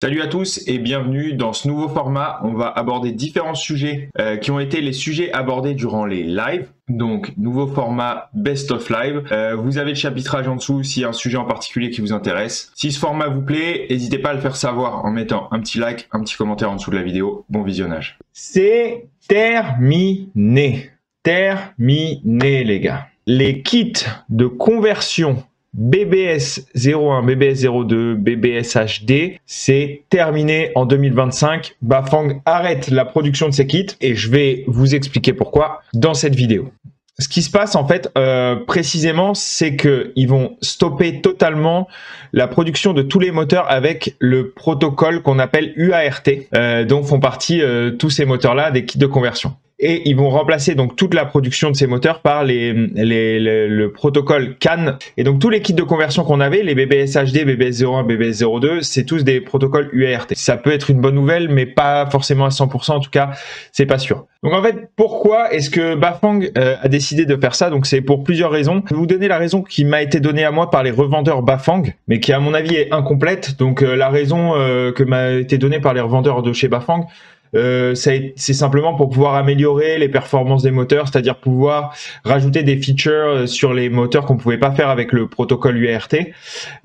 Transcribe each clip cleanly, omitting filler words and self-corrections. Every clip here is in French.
Salut à tous et bienvenue dans ce nouveau format. On va aborder différents sujets qui ont été les sujets abordés durant les lives. Donc, nouveau format Best of Live. Vous avez le chapitrage en dessous s'il y a un sujet en particulier qui vous intéresse. Si ce format vous plaît, n'hésitez pas à le faire savoir en mettant un petit like, un petit commentaire en dessous de la vidéo. Bon visionnage. C'est terminé. Terminé, les gars. Les kits de conversion BBS 01, BBS 02, BBS HD, c'est terminé en 2025. Bafang arrête la production de ces kits et je vais vous expliquer pourquoi dans cette vidéo. Ce qui se passe en fait précisément, c'est qu'ils vont stopper totalement la production de tous les moteurs avec le protocole qu'on appelle UART, dont font partie tous ces moteurs-là des kits de conversion. Et ils vont remplacer donc toute la production de ces moteurs par le protocole CAN. Et donc tous les kits de conversion qu'on avait, les BBS HD, BBS 01, BBS 02, c'est tous des protocoles UART. Ça peut être une bonne nouvelle, mais pas forcément à 100%, en tout cas, c'est pas sûr. Donc en fait, pourquoi est-ce que Bafang a décidé de faire ça? Donc c'est pour plusieurs raisons. Je vais vous donner la raison qui m'a été donnée à moi par les revendeurs Bafang, mais qui à mon avis est incomplète. Donc la raison que m'a été donnée par les revendeurs de chez Bafang, c'est simplement pour pouvoir améliorer les performances des moteurs, c'est-à-dire pouvoir rajouter des features sur les moteurs qu'on pouvait pas faire avec le protocole UART.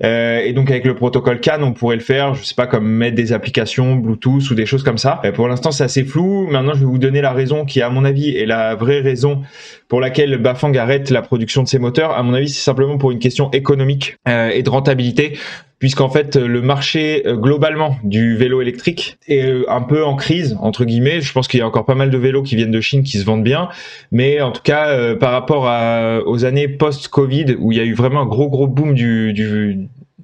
Et donc avec le protocole CAN, on pourrait le faire, je sais pas, comme mettre des applications Bluetooth ou des choses comme ça. Pour l'instant, c'est assez flou. Maintenant, je vais vous donner la raison qui, à mon avis, est la vraie raison pour laquelle Bafang arrête la production de ces moteurs. À mon avis, c'est simplement pour une question économique et de rentabilité, puisqu'en fait le marché globalement du vélo électrique est un peu en crise, entre guillemets. Je pense qu'il y a encore pas mal de vélos qui viennent de Chine qui se vendent bien, mais en tout cas par rapport aux années post-Covid où il y a eu vraiment un gros boom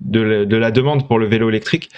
de la demande pour le vélo électrique,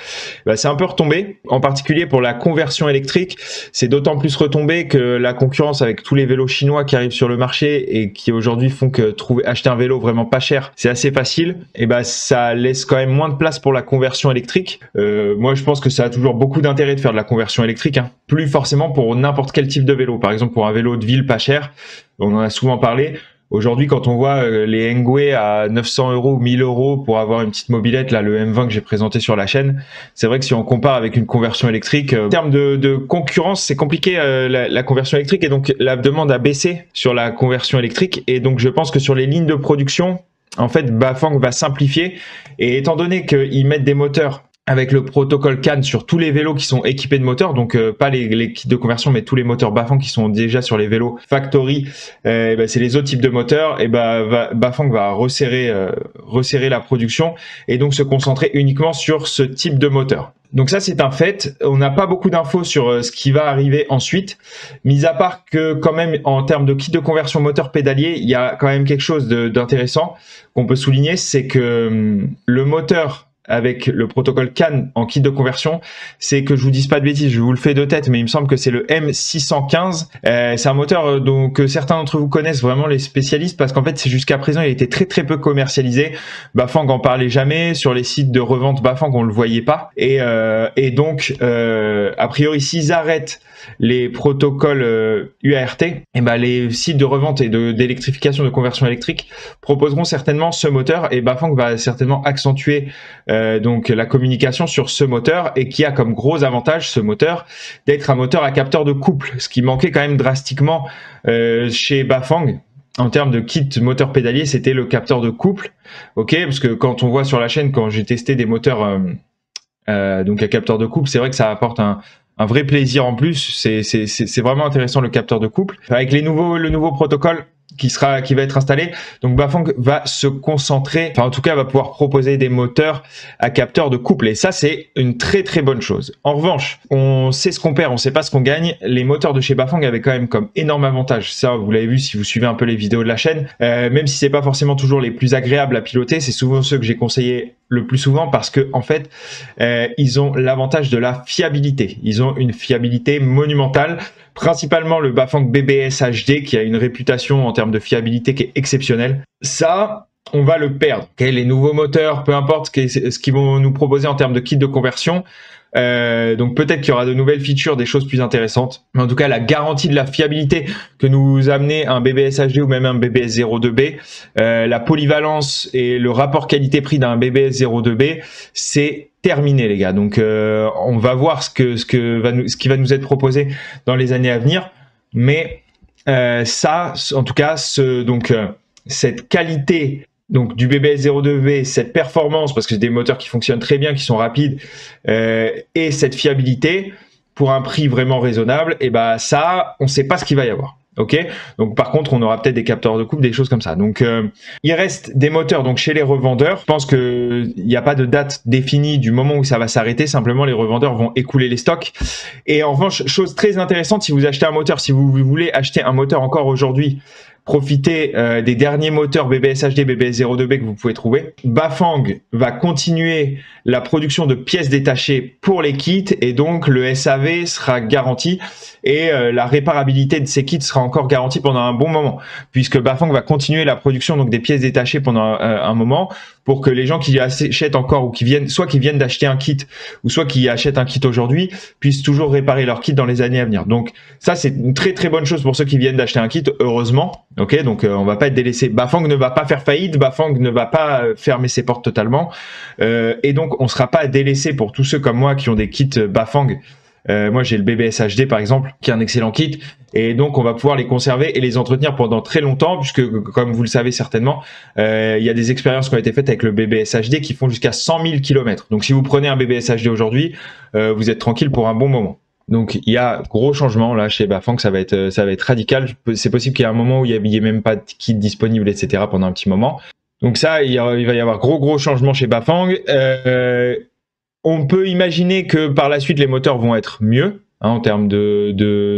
c'est un peu retombé, en particulier pour la conversion électrique. C'est d'autant plus retombé que la concurrence avec tous les vélos chinois qui arrivent sur le marché et qui aujourd'hui font que acheter un vélo vraiment pas cher, c'est assez facile, et ça laisse quand même moins de place pour la conversion électrique. Moi je pense que ça a toujours beaucoup d'intérêt de faire de la conversion électrique, hein. Plus forcément pour n'importe quel type de vélo. Par exemple pour un vélo de ville pas cher, on en a souvent parlé. Aujourd'hui, quand on voit les Engwe à 900 € ou 1000 € pour avoir une petite mobilette, là, le M20 que j'ai présenté sur la chaîne, c'est vrai que si on compare avec une conversion électrique, en termes de concurrence, c'est compliqué la conversion électrique, et donc la demande a baissé sur la conversion électrique. Et donc je pense que sur les lignes de production, en fait, Bafang va simplifier, et étant donné qu'ils mettent des moteurs avec le protocole CAN sur tous les vélos qui sont équipés de moteurs, donc pas les kits de conversion, mais tous les moteurs Bafang qui sont déjà sur les vélos factory, c'est les autres types de moteurs, et Bafang va resserrer la production et donc se concentrer uniquement sur ce type de moteur. Donc ça, c'est un fait. On n'a pas beaucoup d'infos sur ce qui va arriver ensuite, mis à part que quand même en termes de kit de conversion moteur pédalier, il y a quand même quelque chose d'intéressant qu'on peut souligner, c'est que le moteur avec le protocole CAN en kit de conversion, c'est que je vous dise pas de bêtises, je vous le fais de tête, mais il me semble que c'est le M615. C'est un moteur que certains d'entre vous connaissent, vraiment les spécialistes, parce qu'en fait, c'est jusqu'à présent, il a été très peu commercialisé. Bafang en parlait jamais, sur les sites de revente Bafang, on le voyait pas. Et donc, a priori, s'ils arrêtent les protocoles UART, les sites de revente et d'électrification de conversion électrique proposeront certainement ce moteur, et Bafang va certainement accentuer donc la communication sur ce moteur, et qui a comme gros avantage, ce moteur, d'être un moteur à capteur de couple, ce qui manquait quand même drastiquement chez Bafang. En termes de kit moteur pédalier, c'était le capteur de couple, ok, parce que quand on voit sur la chaîne, quand j'ai testé des moteurs donc à capteur de couple, c'est vrai que ça apporte un vrai plaisir en plus. C'est vraiment intéressant, le capteur de couple avec le nouveau protocole qui va être installé. Donc Bafang va se concentrer, enfin en tout cas va pouvoir proposer des moteurs à capteur de couple, et ça c'est une très bonne chose. En revanche, on sait ce qu'on perd, on sait pas ce qu'on gagne. Les moteurs de chez Bafang avaient quand même comme énorme avantage, ça vous l'avez vu si vous suivez un peu les vidéos de la chaîne, même si c'est pas forcément toujours les plus agréables à piloter, c'est souvent ceux que j'ai conseillé le plus souvent, parce que en fait ils ont l'avantage de la fiabilité. Ils ont une fiabilité monumentale, principalement le Bafang BBS HD qui a une réputation en termes de fiabilité qui est exceptionnelle. Ça, on va le perdre. Okay, les nouveaux moteurs, peu importe ce qu'ils vont nous proposer en termes de kit de conversion, Donc peut-être qu'il y aura de nouvelles features, des choses plus intéressantes. Mais en tout cas, la garantie de la fiabilité que nous amenait un BBS HD ou même un BBS 02B, la polyvalence et le rapport qualité-prix d'un BBS 02B, c'est terminé les gars. Donc on va voir ce qui va nous être proposé dans les années à venir. Mais ça, en tout cas, cette qualité donc du BBS 02B, cette performance, parce que c'est des moteurs qui fonctionnent très bien, qui sont rapides, et cette fiabilité pour un prix vraiment raisonnable, et ben ça, on ne sait pas ce qu'il va y avoir. Ok, donc par contre, on aura peut-être des capteurs de coupe, des choses comme ça. Donc, il reste des moteurs donc chez les revendeurs. Je pense que il n'y a pas de date définie du moment où ça va s'arrêter. Simplement, les revendeurs vont écouler les stocks. Et en revanche, chose très intéressante, si vous achetez un moteur, si vous voulez acheter un moteur encore aujourd'hui, profitez des derniers moteurs BBS HD, BBS 02B que vous pouvez trouver. Bafang va continuer la production de pièces détachées pour les kits et donc le SAV sera garanti et la réparabilité de ces kits sera encore garantie pendant un bon moment puisque Bafang va continuer la production donc des pièces détachées pendant un moment pour que les gens qui achètent encore ou qui viennent d'acheter un kit ou soit qui achètent un kit aujourd'hui puissent toujours réparer leur kit dans les années à venir. Donc ça c'est une très très bonne chose pour ceux qui viennent d'acheter un kit, heureusement. Ok, donc on va pas être délaissé. Bafang ne va pas faire faillite, Bafang ne va pas fermer ses portes totalement, et donc on sera pas délaissé pour tous ceux comme moi qui ont des kits Bafang. Moi j'ai le BBS HD par exemple, qui est un excellent kit, et donc on va pouvoir les conserver et les entretenir pendant très longtemps, puisque comme vous le savez certainement, il y a des expériences qui ont été faites avec le BBS HD qui font jusqu'à 100 000 km. Donc si vous prenez un BBS HD aujourd'hui, vous êtes tranquille pour un bon moment. Donc il y a gros changement là chez Bafang, ça va être radical. C'est possible qu'il y ait un moment où il n'y ait même pas de kit disponible, etc. pendant un petit moment. Donc ça, il va y avoir gros changement chez Bafang. On peut imaginer que par la suite les moteurs vont être mieux. En termes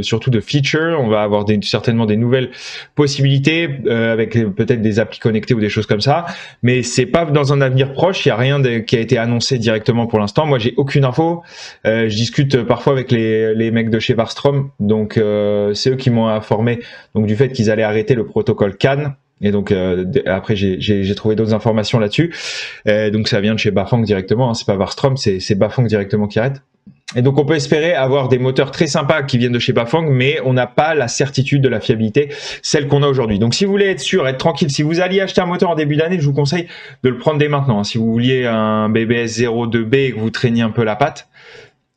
surtout de features, on va avoir certainement des nouvelles possibilités avec peut-être des applis connectées ou des choses comme ça, mais c'est pas dans un avenir proche. Il y a rien qui a été annoncé directement pour l'instant. Moi, j'ai aucune info. Je discute parfois avec les mecs de chez Varstrom, donc c'est eux qui m'ont informé donc du fait qu'ils allaient arrêter le protocole CAN. Et donc après j'ai trouvé d'autres informations là-dessus. Donc ça vient de chez Bafang directement. Hein, c'est pas Varstrom, c'est Bafang directement qui arrête. Et donc on peut espérer avoir des moteurs très sympas qui viennent de chez Bafang, mais on n'a pas la certitude de la fiabilité, celle qu'on a aujourd'hui. Donc si vous voulez être sûr, être tranquille, si vous alliez acheter un moteur en début d'année, je vous conseille de le prendre dès maintenant. Hein. Si vous vouliez un BBS 02B et que vous traîniez un peu la patte,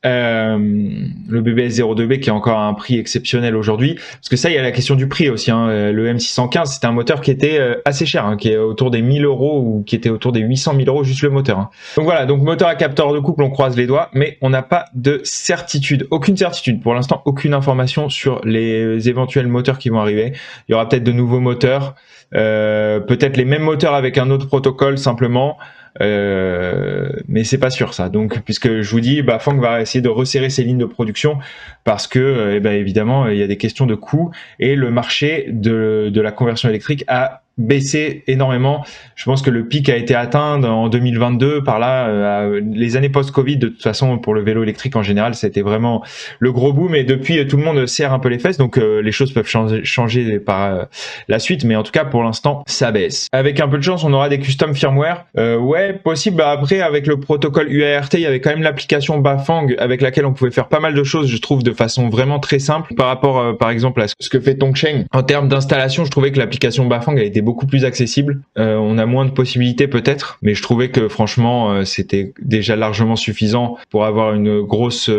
le BBS 02B qui est encore à un prix exceptionnel aujourd'hui, parce que ça il y a la question du prix aussi, hein. Le M615 c'était un moteur qui était assez cher, hein, qui est autour des 1000 euros ou qui était autour des 800 000 euros juste le moteur, hein. Donc voilà, donc moteur à capteur de couple, on croise les doigts, mais on n'a pas de certitude, aucune certitude pour l'instant, aucune information sur les éventuels moteurs qui vont arriver. Il y aura peut-être de nouveaux moteurs, peut-être les mêmes moteurs avec un autre protocole simplement. Mais c'est pas sûr ça. Donc puisque je vous dis, Bafang va essayer de resserrer ses lignes de production parce que évidemment il y a des questions de coûts et le marché de la conversion électrique a baissé énormément. Je pense que le pic a été atteint en 2022 par là, les années post-Covid. De toute façon, pour le vélo électrique en général, c'était vraiment le gros boom. Et depuis, tout le monde serre un peu les fesses, donc les choses peuvent changer par la suite. Mais en tout cas, pour l'instant, ça baisse. Avec un peu de chance, on aura des custom firmware. Ouais, possible. Bah, après, avec le protocole UART, il y avait quand même l'application Bafang avec laquelle on pouvait faire pas mal de choses, je trouve, de façon vraiment très simple. Par rapport, par exemple, à ce que fait Tongsheng. En termes d'installation, je trouvais que l'application Bafang a été beaucoup plus accessible. On a moins de possibilités peut-être, mais je trouvais que franchement c'était déjà largement suffisant pour avoir une grosse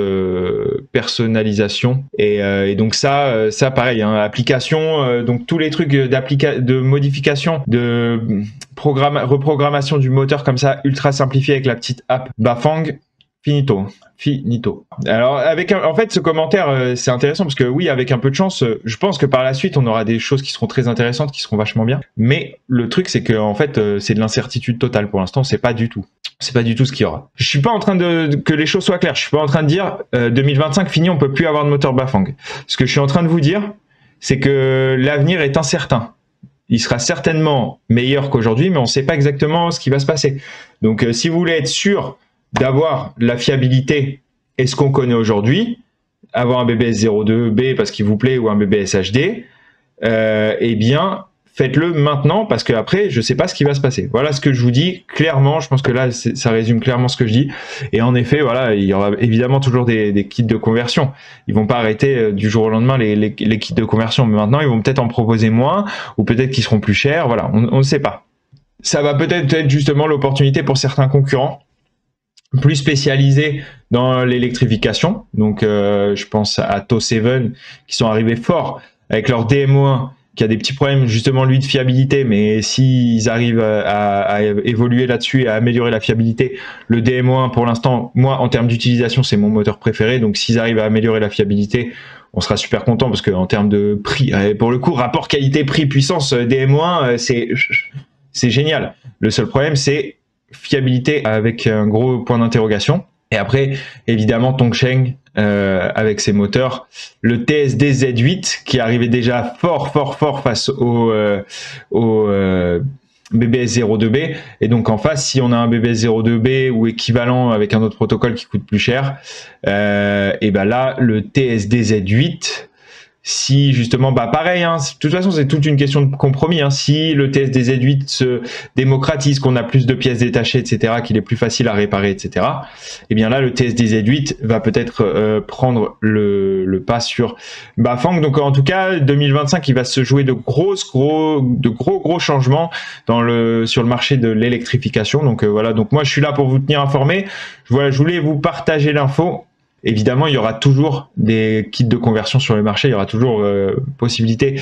personnalisation. Et donc ça pareil, hein, application, donc tous les trucs de modification, de reprogrammation du moteur comme ça, ultra simplifié avec la petite app Bafang. Finito. Alors en fait ce commentaire c'est intéressant parce que oui, avec un peu de chance, je pense que par la suite on aura des choses qui seront très intéressantes, qui seront vachement bien. Mais le truc c'est que en fait c'est de l'incertitude totale pour l'instant. C'est pas du tout ce qu'il y aura. Je suis pas en train que les choses soient claires. Je suis pas en train de dire 2025 fini, on peut plus avoir de moteur Bafang. Ce que je suis en train de vous dire, c'est que l'avenir est incertain. Il sera certainement meilleur qu'aujourd'hui, mais on sait pas exactement ce qui va se passer. Donc si vous voulez être sûr d'avoir la fiabilité et ce qu'on connaît aujourd'hui, avoir un BBS 02B parce qu'il vous plaît ou un BBS HD, eh bien, faites-le maintenant parce que après, je sais pas ce qui va se passer. Voilà ce que je vous dis clairement. Je pense que là, ça résume clairement ce que je dis. Et en effet, voilà, il y aura évidemment toujours des kits de conversion. Ils vont pas arrêter du jour au lendemain les kits de conversion, mais maintenant, ils vont peut-être en proposer moins ou peut-être qu'ils seront plus chers. Voilà, on ne sait pas. Ça va peut-être être justement l'opportunité pour certains concurrents plus spécialisés dans l'électrification. Donc, je pense à To7 qui sont arrivés fort avec leur DMO1 qui a des petits problèmes justement lui de fiabilité, mais s'ils arrivent à évoluer là-dessus et à améliorer la fiabilité, le DMO1 pour l'instant, moi en termes d'utilisation, c'est mon moteur préféré. Donc, s'ils arrivent à améliorer la fiabilité, on sera super content parce que en termes de prix, pour le coup, rapport qualité-prix puissance DMO1, c'est génial. Le seul problème, c'est fiabilité avec un gros point d'interrogation. Et après, évidemment, Tongsheng avec ses moteurs, le TSD Z8 qui arrivait déjà fort face au BBS02B. Et donc en face, si on a un BBS02B ou équivalent avec un autre protocole qui coûte plus cher, et ben là, le TSD Z8, si justement, bah pareil, hein, de toute façon c'est toute une question de compromis, hein, si le TSD Z8 se démocratise, qu'on a plus de pièces détachées, etc., qu'il est plus facile à réparer, etc., et bien là le TSD Z8 va peut-être prendre le pas sur Bafang. Donc en tout cas 2025 il va se jouer de gros changements sur le marché de l'électrification. Donc voilà, donc moi je suis là pour vous tenir informé. Voilà, je voulais vous partager l'info. Évidemment, il y aura toujours des kits de conversion sur le marché, il y aura toujours possibilité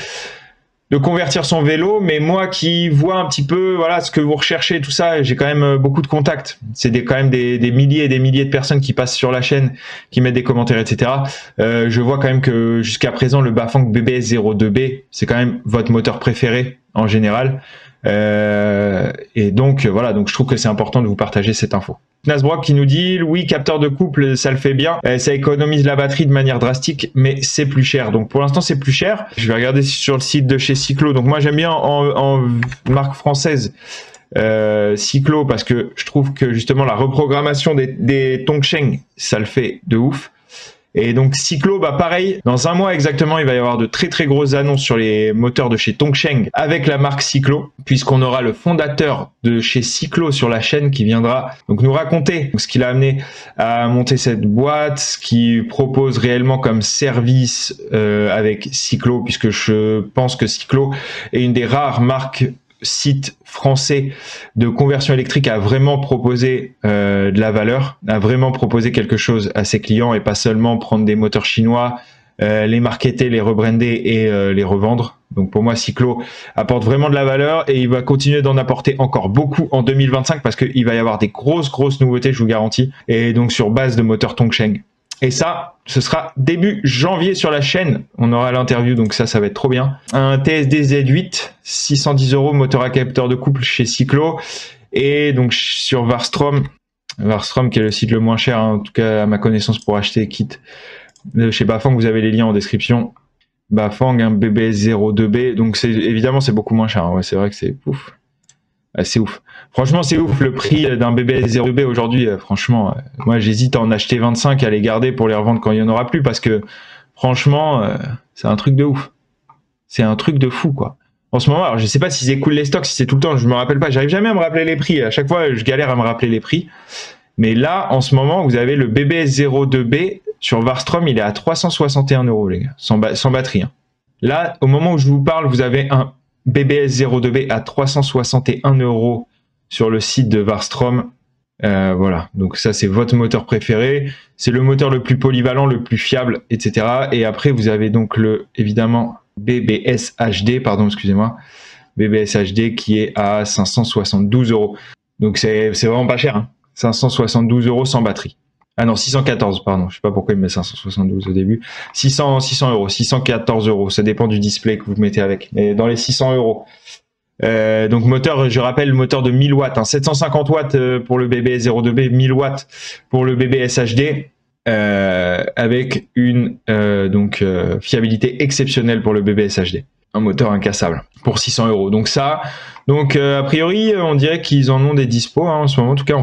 de convertir son vélo, mais moi qui vois un petit peu voilà ce que vous recherchez, tout ça, j'ai quand même beaucoup de contacts. C'est quand même des milliers et des milliers de personnes qui passent sur la chaîne, qui mettent des commentaires, etc. Je vois quand même que jusqu'à présent, le Bafang BBS02B, c'est quand même votre moteur préféré en général. Et donc voilà, donc je trouve que c'est important de vous partager cette info. Nasbrock qui nous dit oui, capteur de couple ça le fait bien, ça économise la batterie de manière drastique, mais c'est plus cher. Donc pour l'instant c'est plus cher. Je vais regarder sur le site de chez Cyclo. Donc moi j'aime bien en marque française Cyclo parce que je trouve que justement la reprogrammation des Tongsheng ça le fait de ouf. Et donc Cyclo, bah pareil, dans un mois exactement, il va y avoir de très grosses annonces sur les moteurs de chez Tongsheng avec la marque Cyclo, puisqu'on aura le fondateur de chez Cyclo sur la chaîne qui viendra donc nous raconter ce qu'il a amené à monter cette boîte, ce qu'il propose réellement comme service avec Cyclo, puisque je pense que Cyclo est une des rares marques site français de conversion électrique à vraiment proposer de la valeur, à vraiment proposer quelque chose à ses clients et pas seulement prendre des moteurs chinois, les marketer, les rebrander et les revendre. Donc pour moi, Cyclo apporte vraiment de la valeur et il va continuer d'en apporter encore beaucoup en 2025 parce qu'il va y avoir des grosses nouveautés, je vous garantis, et donc sur base de moteurs Tongsheng. Et ça, ce sera début janvier sur la chaîne. On aura l'interview, donc ça va être trop bien. Un TSD Z8, 610 €, moteur à capteur de couple chez Cyclo. Et donc sur Varstrom qui est le site le moins cher, hein, en tout cas à ma connaissance pour acheter des kits. Chez Bafang, vous avez les liens en description. Bafang, un BBS02B. Donc évidemment, c'est beaucoup moins cher. Hein. Ouais, c'est vrai que c'est ouf. C'est ouf. Franchement, c'est ouf le prix d'un BBS02B aujourd'hui. Franchement, moi j'hésite à en acheter 25 et à les garder pour les revendre quand il n'y en aura plus parce que franchement, c'est un truc de ouf. C'est un truc de fou quoi. En ce moment, alors je sais pas s'ils écoulent les stocks, si c'est tout le temps, je me rappelle pas. J'arrive jamais à me rappeler les prix. À chaque fois, je galère à me rappeler les prix. Mais là, en ce moment, vous avez le BBS02B sur Varstrom, il est à 361 € les gars, sans batterie. Hein. Là, au moment où je vous parle, vous avez un BBS02B à 361 € sur le site de Varstrom. Voilà, donc ça c'est votre moteur préféré, c'est le moteur le plus polyvalent, le plus fiable, etc. Et après vous avez donc évidemment BBS HD, pardon, excusez-moi, BBS HD qui est à 572 €. Donc c'est vraiment pas cher, hein. 572 € sans batterie. Ah non, 614, pardon, je sais pas pourquoi il met 572 au début. 600 €, 614 €, ça dépend du display que vous mettez avec, mais dans les 600 €. Donc moteur, je rappelle, moteur de 1000 watts, hein, 750 watts pour le BBS02B, 1000 watts pour le BBS HD, avec une fiabilité exceptionnelle pour le BBS HD. Un moteur incassable pour 600 €. Donc ça, a priori, on dirait qu'ils en ont des dispos hein, en ce moment. En tout cas,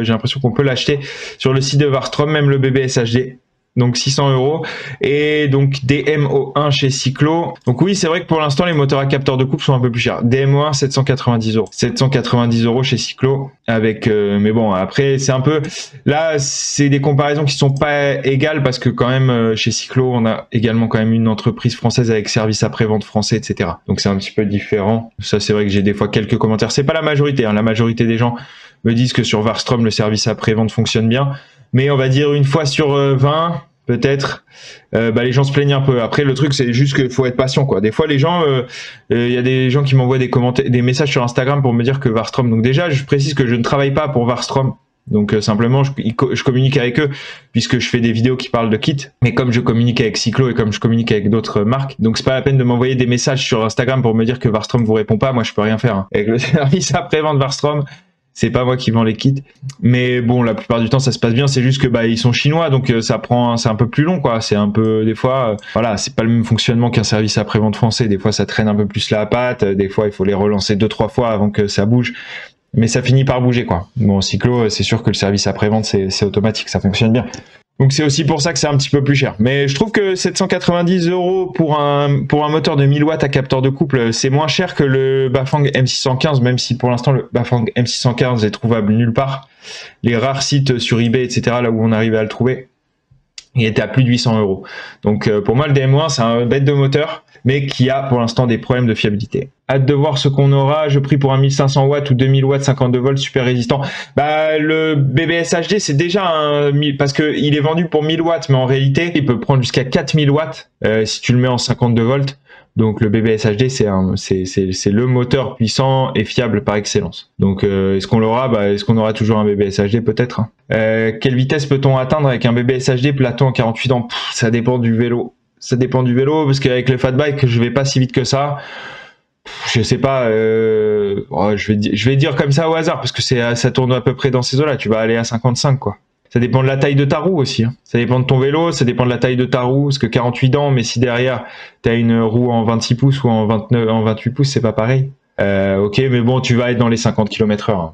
j'ai l'impression qu'on peut l'acheter sur le site de Varstrom, même le BBS HD. donc 600 €, et donc DMO1 chez Cyclo. Donc oui, c'est vrai que pour l'instant les moteurs à capteur de couple sont un peu plus chers. DMO1 790 €, 790 € chez Cyclo, avec mais bon, après c'est un peu là, c'est des comparaisons qui sont pas égales, parce que quand même chez Cyclo on a également quand même une entreprise française avec service après-vente français, etc. Donc c'est un petit peu différent. Ça, c'est vrai que j'ai des fois quelques commentaires, c'est pas la majorité, hein. La majorité des gens me disent que sur Varstrom le service après-vente fonctionne bien, mais on va dire une fois sur 20 peut-être, les gens se plaignent un peu. Après, le truc, c'est juste qu'il faut être patient, quoi. Des fois, les gens, y a des gens qui m'envoient des commentaires, des messages sur Instagram pour me dire que Varstrom. Donc déjà, je précise que je ne travaille pas pour Varstrom. Donc simplement, je communique avec eux puisque je fais des vidéos qui parlent de kit. Mais comme je communique avec Cyclo et comme je communique avec d'autres marques, donc c'est pas la peine de m'envoyer des messages sur Instagram pour me dire que Varstrom vous répond pas. Moi, je peux rien faire, hein. Avec le service après-vente Varstrom, c'est pas moi qui vends les kits, mais bon, la plupart du temps ça se passe bien. C'est juste que ils sont chinois, donc c'est un peu plus long, quoi. C'est un peu, des fois, voilà, c'est pas le même fonctionnement qu'un service après-vente français. Des fois ça traîne un peu plus la patte, des fois il faut les relancer 2-3 fois avant que ça bouge, mais ça finit par bouger, quoi. Bon, Cyclo, c'est sûr que le service après-vente c'est automatique, ça fonctionne bien. Donc c'est aussi pour ça que c'est un petit peu plus cher. Mais je trouve que 790 € pour un moteur de 1000 watts à capteur de couple, c'est moins cher que le Bafang M615, même si pour l'instant le Bafang M615 est trouvable nulle part. Les rares sites sur eBay, etc., là où on arrivait à le trouver, il était à plus de 800 €. Donc pour moi, le DM1, c'est un bête de moteur, mais qui a pour l'instant des problèmes de fiabilité. Hâte de voir ce qu'on aura. Je prie pour un 1500 watts ou 2000 watts 52 volts super résistant. Le BBS HD, c'est déjà parce que il est vendu pour 1000 watts, mais en réalité, il peut prendre jusqu'à 4000 watts si tu le mets en 52 volts. Donc le BBS HD, c'est le moteur puissant et fiable par excellence. Donc est-ce qu'on l'aura? Est-ce qu'on aura toujours un BBS HD? Peut-être, hein. Quelle vitesse peut-on atteindre avec un BBS HD plateau en 48 ans? Ça dépend du vélo. Ça dépend du vélo, parce qu'avec le fat bike, je vais pas si vite que ça. Je sais pas, je vais dire comme ça au hasard, parce que ça tourne à peu près dans ces eaux-là. Tu vas aller à 55, quoi. Ça dépend de la taille de ta roue aussi, hein. Ça dépend de ton vélo, ça dépend de la taille de ta roue, parce que 48 dents, mais si derrière tu as une roue en 26 pouces ou en 28 pouces, c'est pas pareil. Ok, mais bon, tu vas être dans les 50 km/h, hein.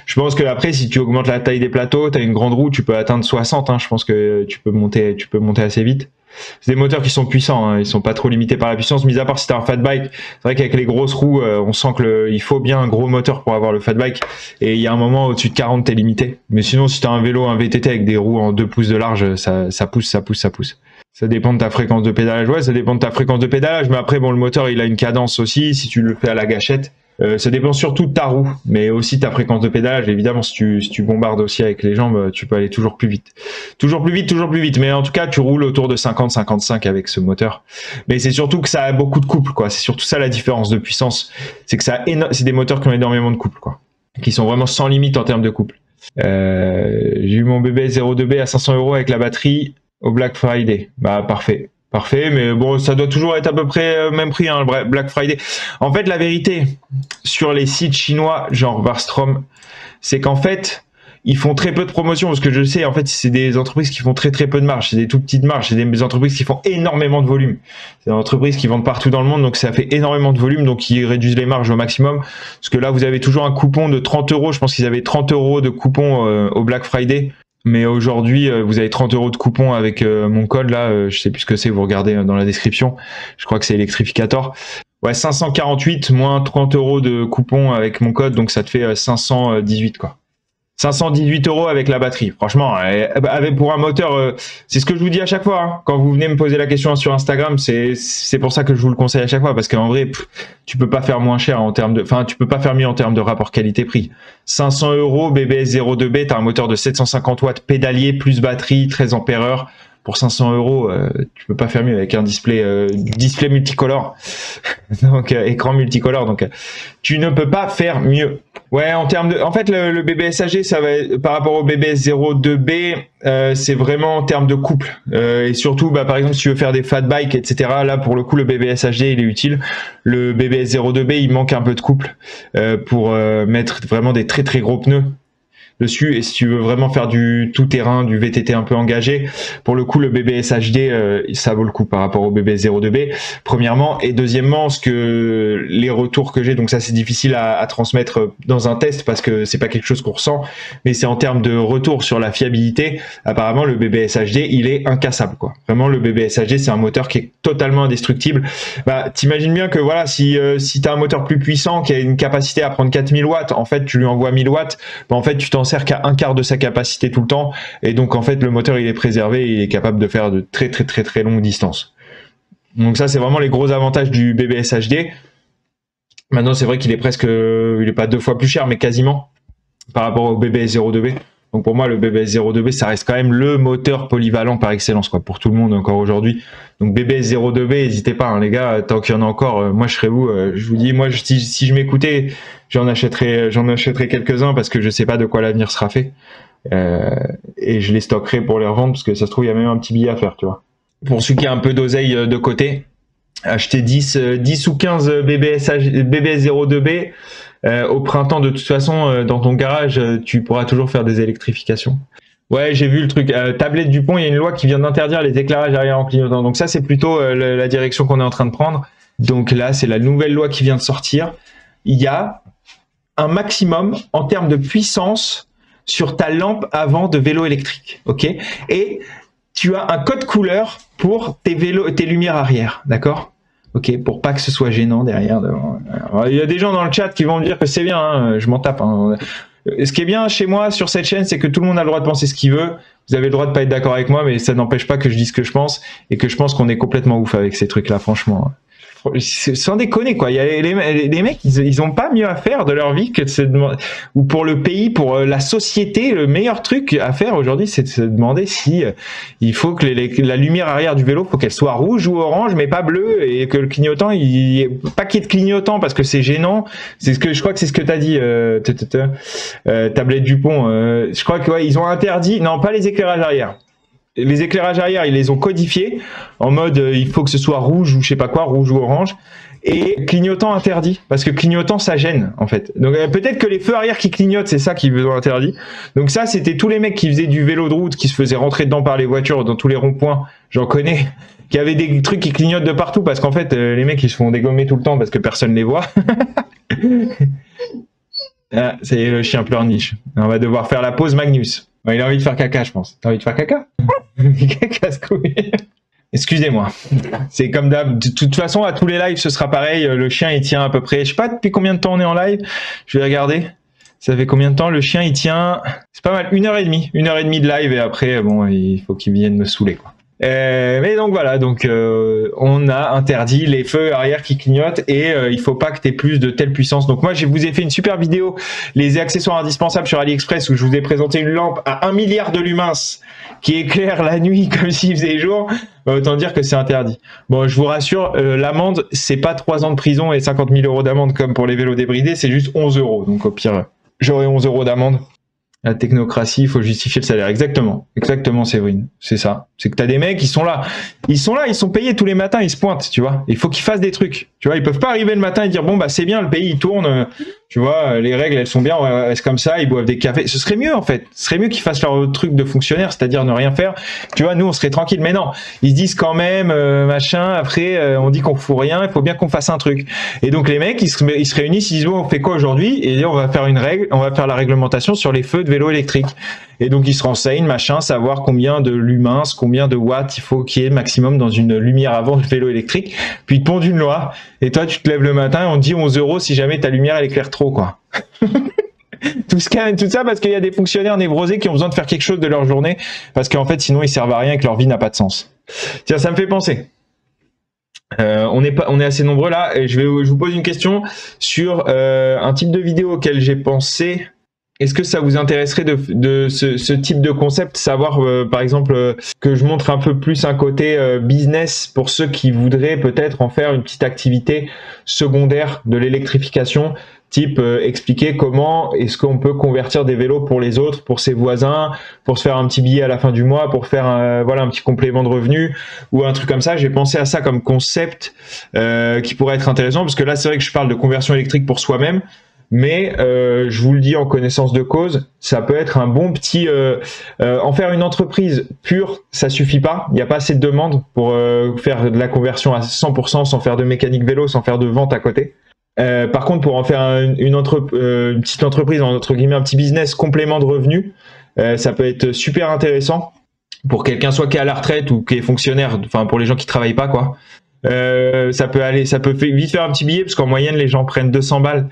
Je pense que après, si tu augmentes la taille des plateaux, tu as une grande roue, tu peux atteindre 60, hein. Je pense que tu peux monter assez vite. C'est des moteurs qui sont puissants, hein. Ils sont pas trop limités par la puissance, mis à part si t'as un fat bike. C'est vrai qu'avec les grosses roues, on sent que il faut bien un gros moteur pour avoir le fat bike, et il y a un moment au-dessus de 40 t'es limité. Mais sinon, si t'as un vélo, un VTT avec des roues en 2 pouces de large, ça pousse. Ça dépend de ta fréquence de pédalage. Ouais, ça dépend de ta fréquence de pédalage, mais après, bon, le moteur, il a une cadence aussi, si tu le fais à la gâchette. Ça dépend surtout de ta roue, mais aussi ta fréquence de pédalage. Évidemment, si tu bombardes aussi avec les jambes, tu peux aller toujours plus vite. Toujours plus vite. Mais en tout cas, tu roules autour de 50-55 avec ce moteur. Mais c'est surtout que ça a beaucoup de couple, quoi. C'est surtout ça la différence de puissance. C'est que c'est des moteurs qui ont énormément de couple, quoi. Qui sont vraiment sans limite en termes de couple. J'ai eu mon BBS 02B à 500 € avec la batterie au Black Friday. Parfait. Parfait, mais bon, ça doit toujours être à peu près même prix, hein, le Black Friday. En fait, la vérité, sur les sites chinois, genre Varstrom, c'est qu'en fait, ils font très peu de promotions, parce que je sais, en fait, c'est des entreprises qui font très peu de marge, c'est des tout petites marges, c'est des entreprises qui font énormément de volume. C'est des entreprises qui vendent partout dans le monde, donc ça fait énormément de volume, donc ils réduisent les marges au maximum. Parce que là, vous avez toujours un coupon de 30 €, je pense qu'ils avaient 30 € de coupon au Black Friday. Mais aujourd'hui, vous avez 30 € de coupon avec mon code là, je sais plus ce que c'est, vous regardez dans la description. Je crois que c'est Electrificator. Ouais, 548 moins 30 € de coupon avec mon code, donc ça te fait 518, quoi. 518 € avec la batterie. Franchement, pour un moteur, c'est ce que je vous dis à chaque fois, hein. Quand vous venez me poser la question sur Instagram, c'est pour ça que je vous le conseille à chaque fois, parce qu'en vrai, tu peux pas faire moins cher en termes de, enfin, tu peux pas faire mieux en termes de rapport qualité-prix. 500 € BBS 02B, t'as un moteur de 750 watts pédalier plus batterie, 13 ampères-heure. Pour 500 €, tu peux pas faire mieux avec un display multicolore, donc écran multicolore, donc tu ne peux pas faire mieux. Ouais, en fait, le BBS HD, ça va être, par rapport au BBS 02B, c'est vraiment en termes de couple, et surtout, par exemple, si tu veux faire des fat bikes, etc. Là, pour le coup, le BBS HD, il est utile. Le BBS 02B, il manque un peu de couple pour mettre vraiment des très gros pneus. dessus. Et si tu veux vraiment faire du tout-terrain, du VTT un peu engagé, pour le coup, le BBS HD, ça vaut le coup par rapport au BBS 02B, premièrement. Et deuxièmement, les retours que j'ai, donc ça c'est difficile à transmettre dans un test parce que c'est pas quelque chose qu'on ressent, mais c'est en termes de retour sur la fiabilité. Apparemment, le BBS HD, il est incassable, quoi. Vraiment, le BBS HD, c'est un moteur qui est totalement indestructible. Bah, t'imagines bien que voilà, si tu as un moteur plus puissant qui a une capacité à prendre 4000 watts, en fait, tu lui envoies 1000 watts, bah, en fait, tu t'en sers qu'à un quart de sa capacité tout le temps. Et donc, en fait, le moteur, il est préservé et il est capable de faire de très longues distances. Donc ça, c'est vraiment les gros avantages du BBS HD. Maintenant, c'est vrai qu'il est il est pas 2 fois plus cher, mais quasiment par rapport au BBS 02B. Donc pour moi, le BBS 02B, ça reste quand même le moteur polyvalent par excellence, quoi, pour tout le monde encore aujourd'hui. Donc BBS 02B, n'hésitez pas, hein, les gars, tant qu'il y en a encore, moi je serai vous. Je vous dis, moi si je m'écoutais, j'en achèterais quelques-uns parce que je sais pas de quoi l'avenir sera fait. Et je les stockerai pour les revendre parce que ça se trouve, il y a même un petit billet à faire, tu vois. Pour ceux qui ont un peu d'oseille de côté, acheter 10 ou 15 BBS 02B. Au printemps, de toute façon, dans ton garage, tu pourras toujours faire des électrifications. Ouais, j'ai vu le truc. Tablette Dupont, il y a une loi qui vient d'interdire les éclairages arrière en clignotant. Donc ça, c'est plutôt la direction qu'on est en train de prendre. Donc là, c'est la nouvelle loi qui vient de sortir. Il y a un maximum en termes de puissance sur ta lampe avant de vélo électrique. Ok ? Et tu as un code couleur pour tes lumières arrière. D'accord ? Ok, pour pas que ce soit gênant derrière. Alors, il y a des gens dans le chat qui vont me dire que c'est bien, hein, je m'en tape. Hein. Ce qui est bien chez moi sur cette chaîne, c'est que tout le monde a le droit de penser ce qu'il veut. Vous avez le droit de pas être d'accord avec moi, mais ça n'empêche pas que je dise ce que je pense et que je pense qu'on est complètement ouf avec ces trucs-là, franchement. Sans déconner, quoi. Il y a les mecs, ils ont pas mieux à faire de leur vie que de se demander, ou pour le pays, pour la société, le meilleur truc à faire aujourd'hui, c'est de se demander si il faut que la lumière arrière du vélo, faut qu'elle soit rouge ou orange, mais pas bleue, et que le clignotant, pas qu'il y ait de clignotant parce que c'est gênant. Je crois que c'est ce que t'as dit, Tablette Dupont. Je crois que ouais, ils ont interdit, non, pas les éclairages arrière. Les éclairages arrière, ils les ont codifiés en mode il faut que ce soit rouge ou je sais pas quoi, rouge ou orange, et clignotant interdit parce que clignotant ça gêne en fait. Donc peut-être que les feux arrière qui clignotent, c'est ça qu'ils ont interdit. Donc ça, c'était tous les mecs qui faisaient du vélo de route, qui se faisaient rentrer dedans par les voitures dans tous les ronds-points, j'en connais, qui avaient des trucs qui clignotent de partout parce qu'en fait les mecs ils se font dégommer tout le temps parce que personne les voit. Ah, c'est le chien pleurniche. On va devoir faire la pause Magnus. Il a envie de faire caca, je pense. T'as envie de faire caca? Casse-couille. Excusez-moi. C'est comme d'hab. De toute façon, à tous les lives, ce sera pareil. Le chien, il tient à peu près, je sais pas depuis combien de temps on est en live. Je vais regarder. Ça fait combien de temps? Le chien, il tient, c'est pas mal, 1h30. 1h30 de live et après, bon, il faut qu'il vienne me saouler, quoi. Mais donc voilà, donc on a interdit les feux arrière qui clignotent et il faut pas que tu aies plus de telle puissance. Donc moi je vous ai fait une super vidéo, les accessoires indispensables sur AliExpress, où je vous ai présenté une lampe à 1 milliard de lumens qui éclaire la nuit comme s'il faisait jour. Autant dire que c'est interdit. Bon, je vous rassure, l'amende, c'est pas 3 ans de prison et 50 000 € d'amende comme pour les vélos débridés, c'est juste 11 €. Donc au pire, j'aurai 11 € d'amende. La technocratie, il faut justifier le salaire. Exactement, Séverine. C'est ça. C'est que t'as des mecs, ils sont là, ils sont payés tous les matins, ils se pointent, tu vois. Il faut qu'ils fassent des trucs, tu vois. Ils peuvent pas arriver le matin et dire bon bah c'est bien, le pays il tourne, tu vois, les règles elles sont bien, c'est comme ça, ils boivent des cafés. Ce serait mieux en fait. Ce serait mieux qu'ils fassent leur truc de fonctionnaire, c'est-à-dire ne rien faire. Tu vois, nous on serait tranquille. Mais non, ils se disent quand même machin. Après, on dit qu'on fout rien, il faut bien qu'on fasse un truc. Et donc les mecs, ils se réunissent, ils disent bon, on fait quoi aujourd'hui? Et on va faire une règle, on va faire la réglementation sur les feux de vélo électrique. Et donc ils se renseignent, machin, savoir combien de lumens, combien de watts il faut qu'il y ait maximum dans une lumière avant le vélo électrique. Puis ils te pondent une loi. Et toi, tu te lèves le matin et on te dit 11 € si jamais ta lumière elle éclaire trop, quoi. Tout ça parce qu'il y a des fonctionnaires névrosés qui ont besoin de faire quelque chose de leur journée parce qu'en fait sinon ils servent à rien et que leur vie n'a pas de sens. Tiens, ça me fait penser. On est assez nombreux là et je vous pose une question sur un type de vidéo auquel j'ai pensé. Est-ce que ça vous intéresserait de ce type de concept, savoir par exemple que je montre un peu plus un côté business pour ceux qui voudraient peut-être en faire une petite activité secondaire de l'électrification, type expliquer comment est-ce qu'on peut convertir des vélos pour les autres, pour ses voisins, pour se faire un petit billet à la fin du mois, pour faire voilà un petit complément de revenus ou un truc comme ça. J'ai pensé à ça comme concept qui pourrait être intéressant parce que là c'est vrai que je parle de conversion électrique pour soi-même. mais je vous le dis en connaissance de cause, ça peut être un bon petit... en faire une entreprise pure, ça suffit pas. Il n'y a pas assez de demandes pour faire de la conversion à 100% sans faire de mécanique vélo, sans faire de vente à côté. Par contre, pour en faire une petite entreprise, entre guillemets, un petit business complément de revenus, ça peut être super intéressant pour quelqu'un soit qui est à la retraite ou qui est fonctionnaire, enfin pour les gens qui travaillent pas quoi. Ça peut vite faire un petit billet parce qu'en moyenne les gens prennent 200 balles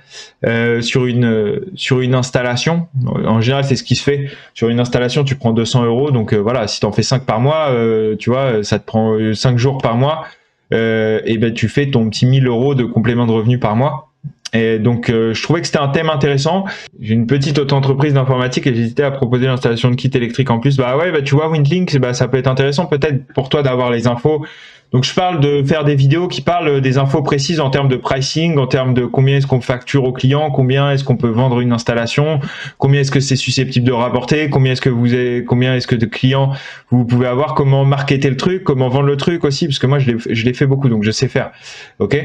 sur une installation. En général c'est ce qui se fait sur une installation, tu prends 200 €. Donc voilà, si tu en fais 5 par mois, tu vois, ça te prend 5 jours par mois, et ben tu fais ton petit 1000 € de complément de revenus par mois. Et donc je trouvais que c'était un thème intéressant. J'ai une petite auto-entreprise d'informatique et j'hésitais à proposer l'installation de kits électriques en plus. Bah ouais, bah tu vois, Windlink, bah ça peut être intéressant peut-être pour toi d'avoir les infos. Donc je parle de faire des vidéos qui parlent des infos précises en termes de pricing, en termes de combien est-ce qu'on facture au client, combien est-ce qu'on peut vendre une installation, combien est-ce que c'est susceptible de rapporter, combien est-ce que de clients vous pouvez avoir, comment marketer le truc, comment vendre le truc aussi, parce que moi je l'ai fait beaucoup, donc je sais faire. Ok,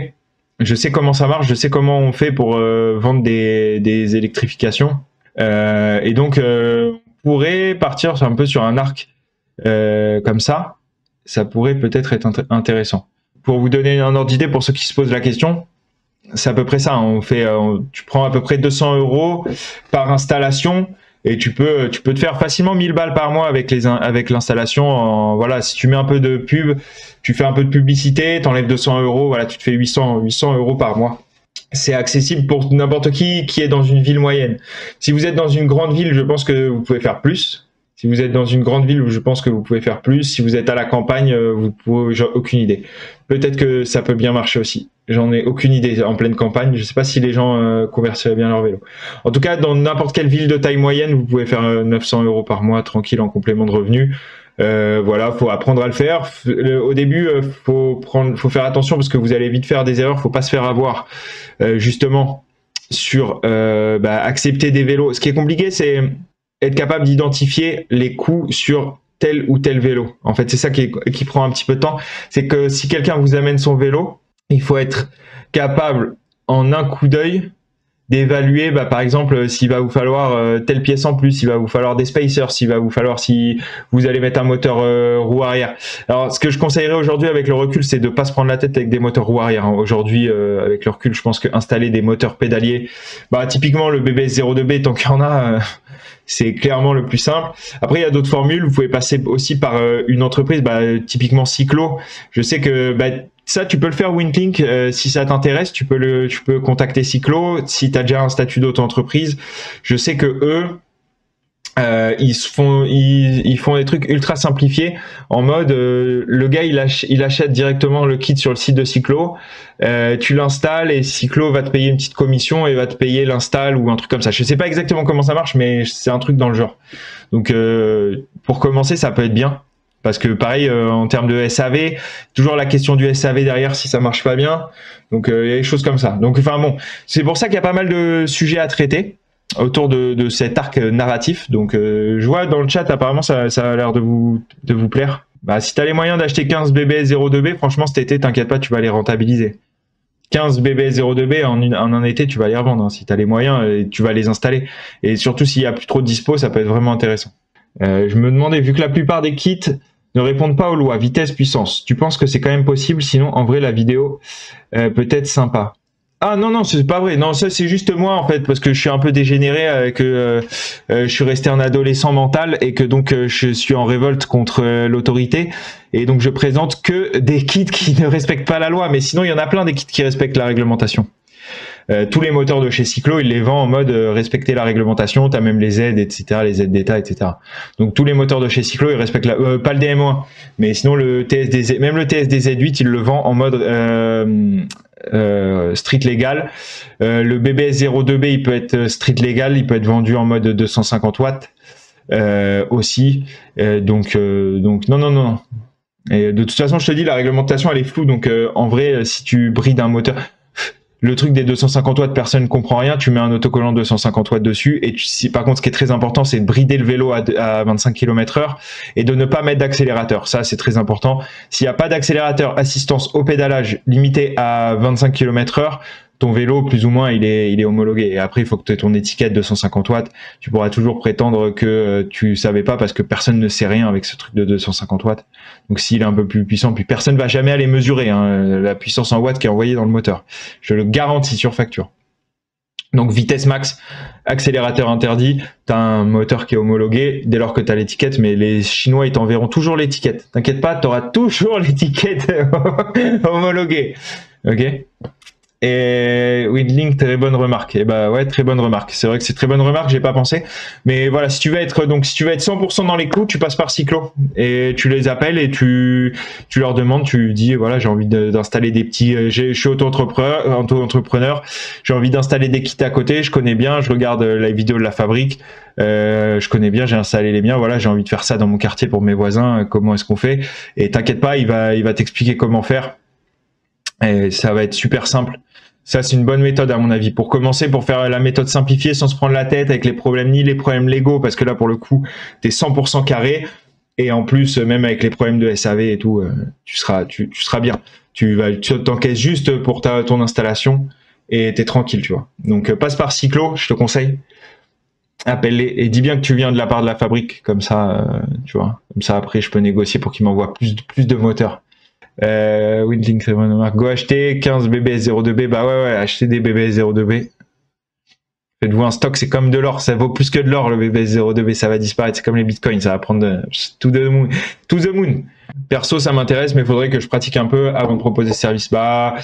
je sais comment ça marche, je sais comment on fait pour vendre des électrifications, et donc on pourrait partir un peu sur un arc comme ça. Ça pourrait peut-être être intéressant. Pour vous donner un ordre d'idée pour ceux qui se posent la question, c'est à peu près ça. Tu prends à peu près 200 € par installation et tu peux te faire facilement 1000 balles par mois avec l'installation. Voilà, si tu mets un peu de pub, tu fais un peu de publicité, t'enlèves 200 €, voilà, tu te fais 800 € par mois. C'est accessible pour n'importe qui est dans une ville moyenne. Si vous êtes dans une grande ville, je pense que vous pouvez faire plus. Si vous êtes dans une grande ville, je pense que vous pouvez faire plus. Si vous êtes à la campagne, vous pouvez, j'ai aucune idée. Peut-être que ça peut bien marcher aussi. J'en ai aucune idée en pleine campagne. Je sais pas si les gens convertiraient bien leur vélo. En tout cas, dans n'importe quelle ville de taille moyenne, vous pouvez faire 900 € par mois tranquille en complément de revenus. Voilà, faut apprendre à le faire. Au début, faut faire attention parce que vous allez vite faire des erreurs. Faut pas se faire avoir justement sur accepter des vélos. Ce qui est compliqué, c'est être capable d'identifier les coûts sur tel ou tel vélo. En fait, c'est ça qui prend un petit peu de temps. C'est que si quelqu'un vous amène son vélo, il faut être capable, en un coup d'œil, d'évaluer, par exemple, s'il va vous falloir telle pièce en plus, s'il va vous falloir des spacers, s'il va vous falloir, si vous allez mettre un moteur roue arrière. Alors, ce que je conseillerais aujourd'hui avec le recul, c'est de pas se prendre la tête avec des moteurs roue arrière. Aujourd'hui, avec le recul, je pense que installer des moteurs pédaliers, typiquement le BBS 02B, tant qu'il y en a, c'est clairement le plus simple. Après, il y a d'autres formules. Vous pouvez passer aussi par une entreprise, typiquement Cyclo. Je sais que ça, tu peux le faire Windlink. Si ça t'intéresse, tu peux contacter Cyclo. Si tu as déjà un statut d'auto-entreprise, je sais que eux, ils font des trucs ultra simplifiés en mode le gars il achète directement le kit sur le site de Cyclo, tu l'installes et Cyclo va te payer une petite commission et va te payer l'install ou un truc comme ça. Je sais pas exactement comment ça marche, mais c'est un truc dans le genre. Donc pour commencer, ça peut être bien. Parce que pareil, en termes de SAV, toujours la question du SAV derrière si ça marche pas bien. Donc il y a des choses comme ça. Donc enfin bon, c'est pour ça qu'il y a pas mal de sujets à traiter autour de cet arc narratif. Donc je vois dans le chat, apparemment ça a l'air de vous plaire. Si tu as les moyens d'acheter 15 BBS 02B, franchement cet été, t'inquiète pas, tu vas les rentabiliser. 15 BBS 02B en un été, tu vas les revendre. Si tu as les moyens, tu vas les installer. Et surtout s'il n'y a plus trop de dispo, ça peut être vraiment intéressant. Je me demandais, vu que la plupart des kits ne répondent pas aux lois, vitesse, puissance, tu penses que c'est quand même possible? Sinon, en vrai, la vidéo peut être sympa. Ah non, c'est pas vrai. Non, ça c'est juste moi en fait, parce que je suis un peu dégénéré, que je suis resté un adolescent mental et que donc je suis en révolte contre l'autorité. Et donc je présente que des kits qui ne respectent pas la loi. Mais sinon, il y en a plein des kits qui respectent la réglementation. Tous les moteurs de chez Cyclo, ils les vendent en mode respecter la réglementation. T'as même les aides, etc., les aides d'État, etc. Donc tous les moteurs de chez Cyclo, ils respectent pas le DMO1, mais sinon le TSDZ, même le TSDZ8, ils le vendent en mode street légal. Le BBS 02B, il peut être street légal, il peut être vendu en mode 250 watts aussi. Donc non. Et de toute façon, je te dis, la réglementation, elle est floue. Donc en vrai, si tu brides un moteur, le truc des 250 watts, personne ne comprend rien. Tu mets un autocollant 250 watts dessus. Et par contre, ce qui est très important, c'est de brider le vélo à 25 km/h et de ne pas mettre d'accélérateur. Ça, c'est très important. S'il n'y a pas d'accélérateur assistance au pédalage limité à 25 km/h, ton vélo, plus ou moins, il est homologué. Et après, il faut que tu aies ton étiquette de 150 watts. Tu pourras toujours prétendre que tu savais pas parce que personne ne sait rien avec ce truc de 250 watts. Donc, s'il est un peu plus puissant, puis personne va jamais aller mesurer hein, la puissance en watts qui est envoyée dans le moteur. Je le garantis sur facture. Donc, vitesse max, accélérateur interdit, tu as un moteur qui est homologué dès lors que tu as l'étiquette, mais les Chinois, ils t'enverront toujours l'étiquette. T'inquiète pas, tu auras toujours l'étiquette homologuée. Ok. Et Windlink, très bonne remarque. Et bah ouais, très bonne remarque. C'est vrai que c'est très bonne remarque, j'ai pas pensé. Mais voilà, si tu veux être 100% dans les clous, tu passes par Cyclo et tu les appelles et tu leur demandes, tu dis voilà, j'ai envie d'installer des petits, je suis auto-entrepreneur, j'ai envie d'installer des kits à côté, je connais bien, je regarde la vidéo de la fabrique, je connais bien, j'ai installé les miens, voilà, j'ai envie de faire ça dans mon quartier pour mes voisins, comment est-ce qu'on fait? Et t'inquiète pas, il va t'expliquer comment faire. Et ça va être super simple. Ça, c'est une bonne méthode à mon avis. Pour commencer, pour faire la méthode simplifiée sans se prendre la tête avec les problèmes, ni les problèmes légaux, parce que là, pour le coup, t'es 100% carré. Et en plus, même avec les problèmes de SAV et tout, tu seras bien. Tu t'encaisses juste pour ton installation et t'es tranquille, tu vois. Donc, passe par Cyclo, je te conseille. Appelle-les et dis bien que tu viens de la part de la fabrique. Comme ça, tu vois. Comme ça, après, je peux négocier pour qu'ils m'envoient plus de moteurs. Windlink, c'est bonne marque. Go acheter 15 BBS02B. Bah ouais, achetez des BBS02B. Faites-vous un stock, c'est comme de l'or. Ça vaut plus que de l'or, le BBS02B. Ça va disparaître. C'est comme les bitcoins. Ça va prendre to the moon. Perso, ça m'intéresse, mais il faudrait que je pratique un peu avant de proposer ce service. Bah,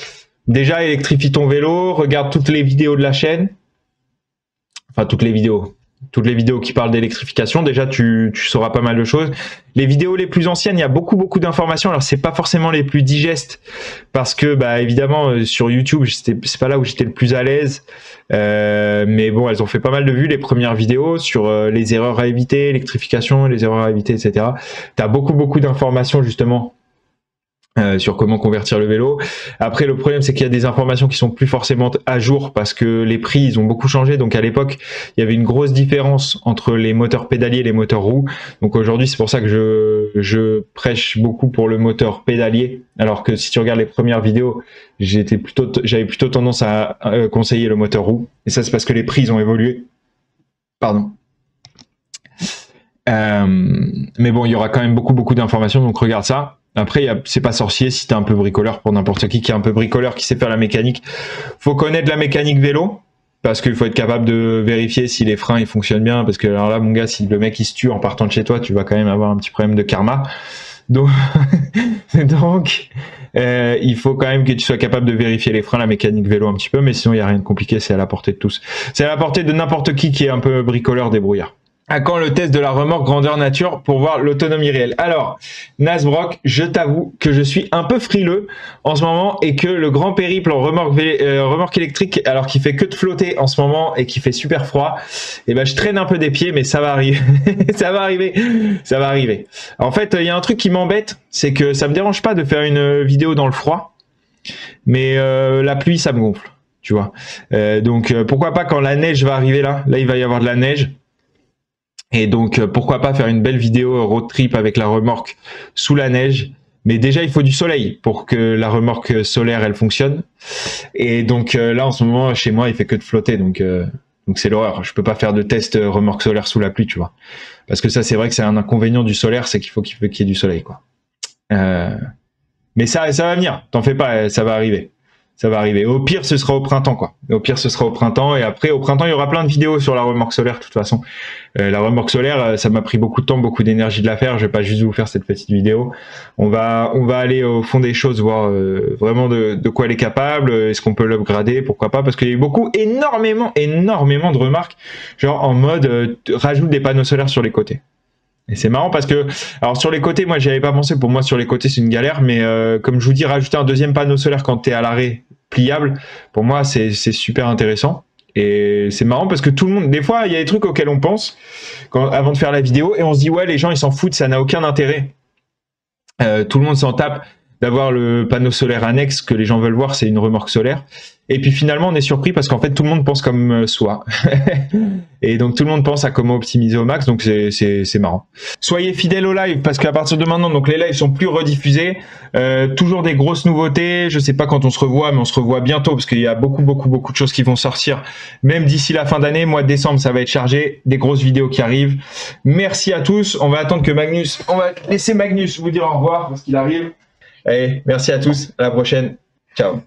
déjà, électrifie ton vélo. Regarde toutes les vidéos de la chaîne. Enfin, toutes les vidéos qui parlent d'électrification, déjà tu sauras pas mal de choses. Les vidéos les plus anciennes, il y a beaucoup d'informations. Alors c'est pas forcément les plus digestes parce que bah évidemment sur YouTube, c'est pas là où j'étais le plus à l'aise. Mais bon, elles ont fait pas mal de vues les premières vidéos sur les erreurs à éviter, électrification, les erreurs à éviter, etc. T'as beaucoup d'informations justement. Sur comment convertir le vélo. Après, le problème, c'est qu'il y a des informations qui sont plus forcément à jour parce que les prix, ils ont beaucoup changé. Donc, à l'époque, il y avait une grosse différence entre les moteurs pédaliers et les moteurs roues. Donc, aujourd'hui, c'est pour ça que je prêche beaucoup pour le moteur pédalier. Alors que si tu regardes les premières vidéos, j'avais plutôt tendance à conseiller le moteur roue. Et ça, c'est parce que les prix, ils ont évolué. Pardon. Mais bon, il y aura quand même beaucoup d'informations. Donc, regarde ça. Après, c'est pas sorcier si t'es un peu bricoleur, pour n'importe qui est un peu bricoleur, qui sait faire la mécanique. Faut connaître la mécanique vélo, parce qu'il faut être capable de vérifier si les freins ils fonctionnent bien, parce que alors là, mon gars, si le mec il se tue en partant de chez toi, tu vas quand même avoir un petit problème de karma. Donc, il faut quand même que tu sois capable de vérifier les freins, la mécanique vélo un petit peu, mais sinon il y a rien de compliqué, c'est à la portée de tous. C'est à la portée de n'importe qui est un peu bricoleur, débrouillard. À quand le test de la remorque grandeur nature pour voir l'autonomie réelle? Alors, Nasbrock, je t'avoue que je suis un peu frileux en ce moment et que le grand périple en remorque électrique, alors qu'il fait que de flotter en ce moment et qu'il fait super froid, et ben je traîne un peu des pieds, mais ça va arriver. Ça va arriver. En fait, il y a un truc qui m'embête, c'est que ça me dérange pas de faire une vidéo dans le froid, mais la pluie, ça me gonfle, tu vois. Donc, pourquoi pas quand la neige va arriver là il va y avoir de la neige. Et donc, pourquoi pas faire une belle vidéo road trip avec la remorque sous la neige. Mais déjà, il faut du soleil pour que la remorque solaire, elle fonctionne. Et donc là, en ce moment, chez moi, il fait que de flotter. Donc c'est l'horreur. Je peux pas faire de test remorque solaire sous la pluie, tu vois. Parce que ça, c'est vrai que c'est un inconvénient du solaire, c'est qu'il faut qu'il y ait du soleil, quoi. Mais ça va venir. T'en fais pas, ça va arriver. Ça va arriver. Au pire, ce sera au printemps, quoi. Au pire, ce sera au printemps. Et après, au printemps, il y aura plein de vidéos sur la remorque solaire, de toute façon. La remorque solaire, ça m'a pris beaucoup de temps, beaucoup d'énergie de la faire. Je vais pas juste vous faire cette petite vidéo. On va aller au fond des choses, voir vraiment de quoi elle est capable. Est-ce qu'on peut l'upgrader? Pourquoi pas? Parce qu'il y a eu énormément de remarques, genre en mode rajoute des panneaux solaires sur les côtés. Et c'est marrant parce que, alors sur les côtés, moi j'y avais pas pensé, pour moi sur les côtés c'est une galère, mais comme je vous dis, rajouter un deuxième panneau solaire quand tu es à l'arrêt pliable, pour moi c'est super intéressant. Et c'est marrant parce que tout le monde, des fois il y a des trucs auxquels on pense avant de faire la vidéo et on se dit ouais les gens ils s'en foutent, ça n'a aucun intérêt. Tout le monde s'en tape d'avoir le panneau solaire annexe que les gens veulent voir, c'est une remorque solaire. Et puis finalement, on est surpris parce qu'en fait, tout le monde pense comme soi. Et donc, tout le monde pense à comment optimiser au max. Donc, c'est marrant. Soyez fidèles au live parce qu'à partir de maintenant, donc les lives sont plus rediffusés. Toujours des grosses nouveautés. Je sais pas quand on se revoit, mais on se revoit bientôt parce qu'il y a beaucoup de choses qui vont sortir. Même d'ici la fin d'année, mois de décembre, ça va être chargé. Des grosses vidéos qui arrivent. Merci à tous. On va attendre que Magnus, on va laisser Magnus vous dire au revoir parce qu'il arrive. Allez, merci à tous. À la prochaine. Ciao.